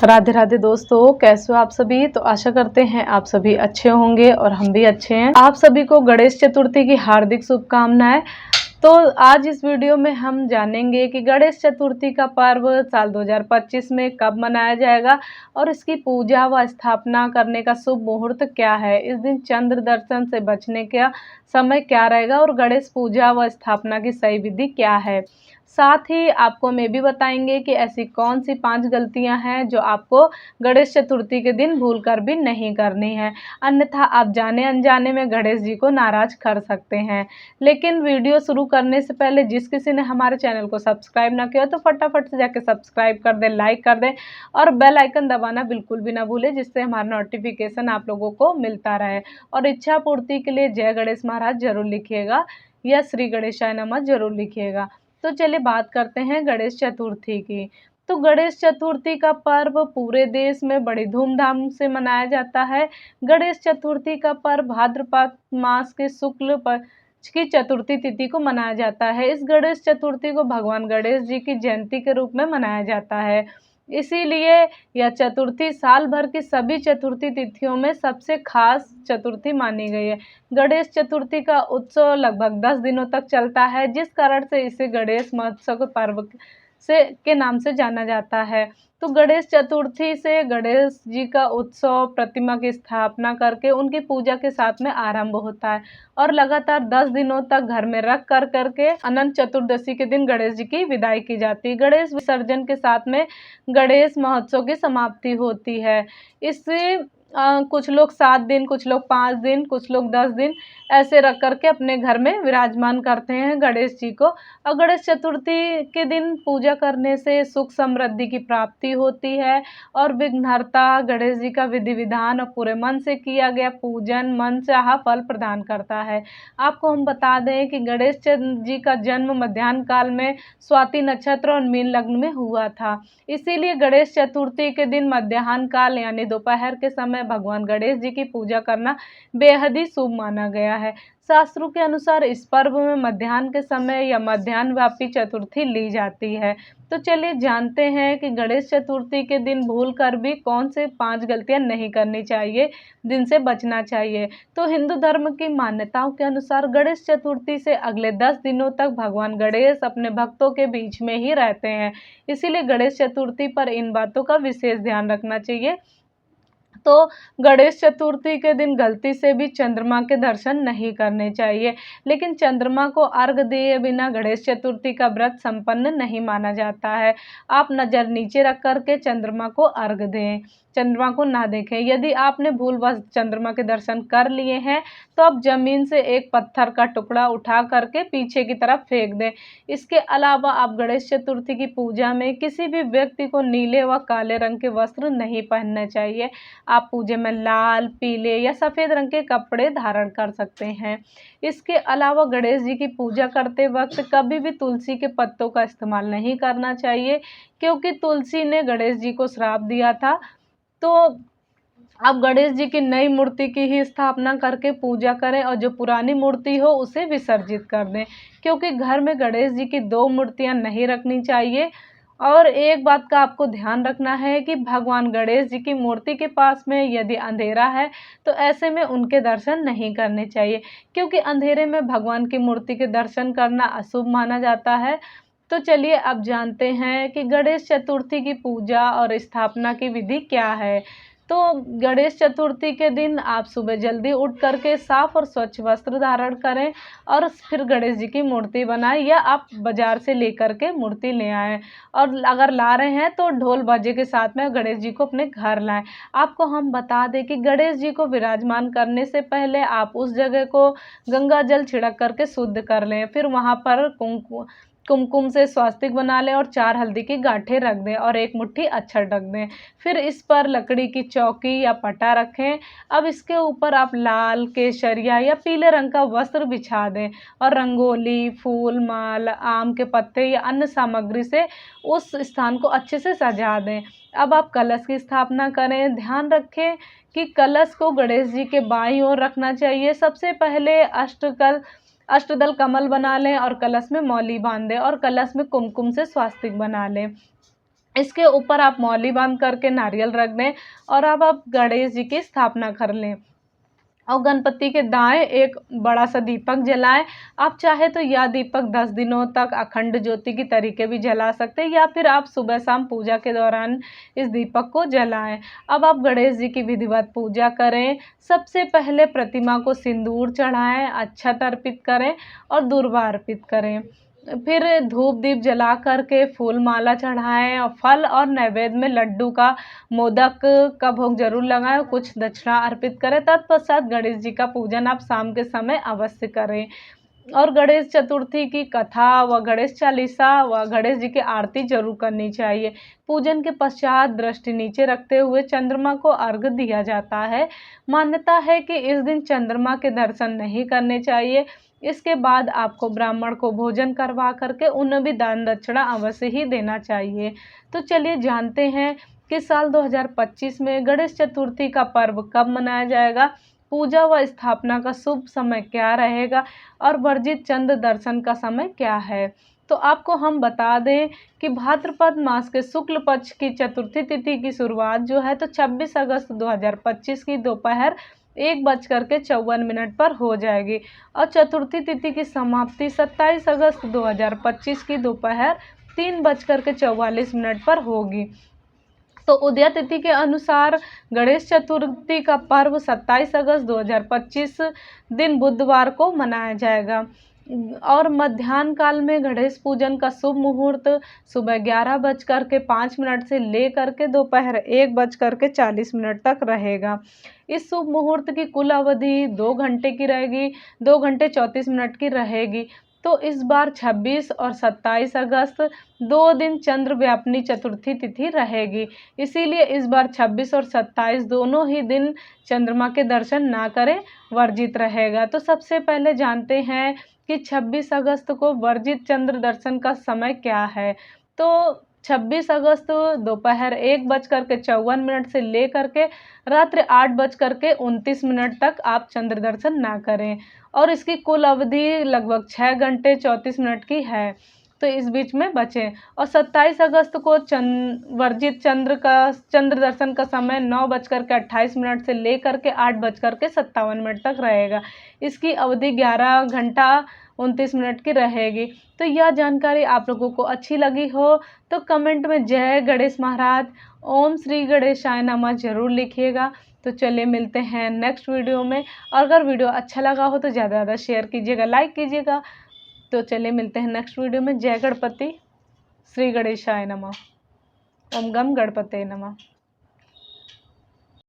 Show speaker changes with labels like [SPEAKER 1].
[SPEAKER 1] राधे राधे दोस्तों, कैसे हो आप सभी। तो आशा करते हैं आप सभी अच्छे होंगे और हम भी अच्छे हैं। आप सभी को गणेश चतुर्थी की हार्दिक शुभकामनाएं। तो आज इस वीडियो में हम जानेंगे कि गणेश चतुर्थी का पर्व साल 2025 में कब मनाया जाएगा और इसकी पूजा व स्थापना करने का शुभ मुहूर्त क्या है। इस दिन चंद्र दर्शन से बचने का समय क्या रहेगा और गणेश पूजा व स्थापना की सही विधि क्या है। साथ ही आपको हम ये भी बताएंगे कि ऐसी कौन सी 5 गलतियां हैं जो आपको गणेश चतुर्थी के दिन भूलकर भी नहीं करनी है, अन्यथा आप जाने अनजाने में गणेश जी को नाराज कर सकते हैं। लेकिन वीडियो शुरू करने से पहले जिस किसी ने हमारे चैनल को सब्सक्राइब ना किया तो फटाफट से जाके सब्सक्राइब कर दें, लाइक कर दें और बेल आइकन दबाना बिल्कुल भी ना भूलें, जिससे हमारा नोटिफिकेशन आप लोगों को मिलता रहे। और इच्छा पूर्ति के लिए जय गणेश महाराज जरूर लिखिएगा या श्री गणेशाय नमः जरूर लिखिएगा। तो चलिए बात करते हैं गणेश चतुर्थी की। तो गणेश चतुर्थी का पर्व पूरे देश में बड़ी धूमधाम से मनाया जाता है। गणेश चतुर्थी का पर्व भाद्रपद मास के शुक्ल पक्ष की चतुर्थी तिथि को मनाया जाता है। इस गणेश चतुर्थी को भगवान गणेश जी की जयंती के रूप में मनाया जाता है। इसीलिए यह चतुर्थी साल भर की सभी चतुर्थी तिथियों में सबसे खास चतुर्थी मानी गई है। गणेश चतुर्थी का उत्सव लगभग 10 दिनों तक चलता है, जिस कारण से इसे गणेश महोत्सव के पर्व से के नाम से जाना जाता है। तो गणेश चतुर्थी से गणेश जी का उत्सव प्रतिमा की स्थापना करके उनकी पूजा के साथ में आरंभ होता है और लगातार 10 दिनों तक घर में रख कर करके अनंत चतुर्दशी के दिन गणेश जी की विदाई की जाती है। गणेश विसर्जन के साथ में गणेश महोत्सव की समाप्ति होती है। इससे कुछ लोग 7 दिन, कुछ लोग 5 दिन, कुछ लोग 10 दिन ऐसे रख करके अपने घर में विराजमान करते हैं गणेश जी को। और गणेश चतुर्थी के दिन पूजा करने से सुख समृद्धि की प्राप्ति होती है और विघ्नहर्ता गणेश जी का विधि विधान और पूरे मन से किया गया पूजन मन चाहा फल प्रदान करता है। आपको हम बता दें कि गणेश चंद्र जी का जन्म मध्याह्न काल में स्वाति नक्षत्र और मीन लग्न में हुआ था। इसीलिए गणेश चतुर्थी के दिन मध्याह्न काल यानी दोपहर के समय भगवान गणेश जी की पूजा करना बेहद ही शुभ माना गया है। शास्त्रों के अनुसार इस पर्व में मध्याह्न के समय या मध्याह्न व्यापी चतुर्थी ली जाती है। तो चलिए जानते हैं कि गणेश चतुर्थी के दिन भूल कर भी कौन से 5 गलतियां नहीं करनी चाहिए, जिनसे बचना चाहिए। तो हिंदू धर्म की मान्यताओं के अनुसार गणेश चतुर्थी से अगले 10 दिनों तक भगवान गणेश अपने भक्तों के बीच में ही रहते हैं। इसीलिए गणेश चतुर्थी पर इन बातों का विशेष ध्यान रखना चाहिए। तो गणेश चतुर्थी के दिन गलती से भी चंद्रमा के दर्शन नहीं करने चाहिए, लेकिन चंद्रमा को अर्घ दिए बिना गणेश चतुर्थी का व्रत संपन्न नहीं माना जाता है। आप नज़र नीचे रख कर के चंद्रमा को अर्घ दें, चंद्रमा को ना देखें। यदि आपने भूलवश चंद्रमा के दर्शन कर लिए हैं तो आप जमीन से एक पत्थर का टुकड़ा उठा करके पीछे की तरफ फेंक दें। इसके अलावा आप गणेश चतुर्थी की पूजा में किसी भी व्यक्ति को नीले व काले रंग के वस्त्र नहीं पहनने चाहिए। आप पूजे में लाल, पीले या सफ़ेद रंग के कपड़े धारण कर सकते हैं। इसके अलावा गणेश जी की पूजा करते वक्त कभी भी तुलसी के पत्तों का इस्तेमाल नहीं करना चाहिए, क्योंकि तुलसी ने गणेश जी को श्राप दिया था। तो आप गणेश जी की नई मूर्ति की ही स्थापना करके पूजा करें और जो पुरानी मूर्ति हो उसे विसर्जित कर दें, क्योंकि घर में गणेश जी की 2 मूर्तियां नहीं रखनी चाहिए। और एक बात का आपको ध्यान रखना है कि भगवान गणेश जी की मूर्ति के पास में यदि अंधेरा है तो ऐसे में उनके दर्शन नहीं करने चाहिए, क्योंकि अंधेरे में भगवान की मूर्ति के दर्शन करना अशुभ माना जाता है। तो चलिए अब जानते हैं कि गणेश चतुर्थी की पूजा और स्थापना की विधि क्या है। तो गणेश चतुर्थी के दिन आप सुबह जल्दी उठ करके साफ और स्वच्छ वस्त्र धारण करें और फिर गणेश जी की मूर्ति बनाएं, या आप बाजार से लेकर के मूर्ति ले आएं। और अगर ला रहे हैं तो ढोल बाजे के साथ में गणेश जी को अपने घर लाएं। आपको हम बता दें कि गणेश जी को विराजमान करने से पहले आप उस जगह को गंगा जल छिड़क करके शुद्ध कर लें। फिर वहाँ पर कुमकुम से स्वास्तिक बना लें और 4 हल्दी की गांठें रख दें और 1 मुट्ठी अक्षत रख दें। फिर इस पर लकड़ी की चौकी या पटा रखें। अब इसके ऊपर आप लाल, केसरिया या पीले रंग का वस्त्र बिछा दें और रंगोली, फूल, माल, आम के पत्ते या अन्य सामग्री से उस स्थान को अच्छे से सजा दें। अब आप कलश की स्थापना करें। ध्यान रखें कि कलश को गणेश जी के बाईं ओर रखना चाहिए। सबसे पहले अष्टदल कमल बना लें और कलश में मौली बांध दें और कलश में कुमकुम से स्वास्तिक बना लें। इसके ऊपर आप मौली बांध करके नारियल रख दें और अब आप गणेश जी की स्थापना कर लें और गणपति के दाएं एक बड़ा सा दीपक जलाएं। आप चाहे तो यह दीपक 10 दिनों तक अखंड ज्योति की तरीके भी जला सकते हैं या फिर आप सुबह शाम पूजा के दौरान इस दीपक को जलाएं। अब आप गणेश जी की विधिवत पूजा करें। सबसे पहले प्रतिमा को सिंदूर चढ़ाएं, अक्षत अर्पित करें और दूर्वा अर्पित करें। फिर धूप दीप जला करके फूल माला चढ़ाएं और फल और नैवेद्य में लड्डू का, मोदक का भोग जरूर लगाएं और कुछ दक्षिणा अर्पित करें। तत्पश्चात गणेश जी का पूजन आप शाम के समय अवश्य करें और गणेश चतुर्थी की कथा व गणेश चालीसा व गणेश जी की आरती जरूर करनी चाहिए। पूजन के पश्चात दृष्टि नीचे रखते हुए चंद्रमा को अर्घ्य दिया जाता है। मान्यता है कि इस दिन चंद्रमा के दर्शन नहीं करने चाहिए। इसके बाद आपको ब्राह्मण को भोजन करवा करके उन्हें भी दान दक्षिणा अवश्य ही देना चाहिए। तो चलिए जानते हैं कि साल 2025 में गणेश चतुर्थी का पर्व कब मनाया जाएगा, पूजा व स्थापना का शुभ समय क्या रहेगा और वर्जित चंद्र दर्शन का समय क्या है। तो आपको हम बता दें कि भाद्रपद मास के शुक्ल पक्ष की चतुर्थी तिथि की शुरुआत जो है तो 26 अगस्त 2025 की दोपहर 1:54 पर हो जाएगी और चतुर्थी तिथि की समाप्ति 27 अगस्त 2025 की दोपहर 3:44 पर होगी। तो उदय तिथि के अनुसार गणेश चतुर्थी का पर्व 27 अगस्त 2025 दिन बुधवार को मनाया जाएगा और मध्याह्न काल में गणेश पूजन का शुभ मुहूर्त सुबह 11:05 से लेकर के दोपहर 1:40 तक रहेगा। इस शुभ मुहूर्त की कुल अवधि 2 घंटे की रहेगी, 2 घंटे 34 मिनट की रहेगी। तो इस बार 26 और 27 अगस्त 2 दिन चंद्र व्यापनी चतुर्थी तिथि रहेगी, इसीलिए इस बार 26 और 27 दोनों ही दिन चंद्रमा के दर्शन ना करें, वर्जित रहेगा। तो सबसे पहले जानते हैं कि 26 अगस्त को वर्जित चंद्र दर्शन का समय क्या है। तो 26 अगस्त दोपहर 1:54 से लेकर के रात्रि 8:29 तक आप चंद्र दर्शन ना करें और इसकी कुल अवधि लगभग 6 घंटे 34 मिनट की है, तो इस बीच में बचें। और 27 अगस्त को वर्जित चंद्र दर्शन का समय 9:28 से लेकर के 8:57 तक रहेगा। इसकी अवधि 11 घंटा 29 मिनट की रहेगी। तो यह जानकारी आप लोगों को अच्छी लगी हो तो कमेंट में जय गणेश महाराज, ओम श्री गणेशाय नमः जरूर लिखिएगा। तो चलिए मिलते हैं नेक्स्ट वीडियो में और अगर वीडियो अच्छा लगा हो तो ज़्यादा से ज़्यादा शेयर कीजिएगा, लाइक कीजिएगा। तो चलिए मिलते हैं नेक्स्ट वीडियो में। जय गणपति, श्री गणेशाय नमः, ओम गम गणपते नमः।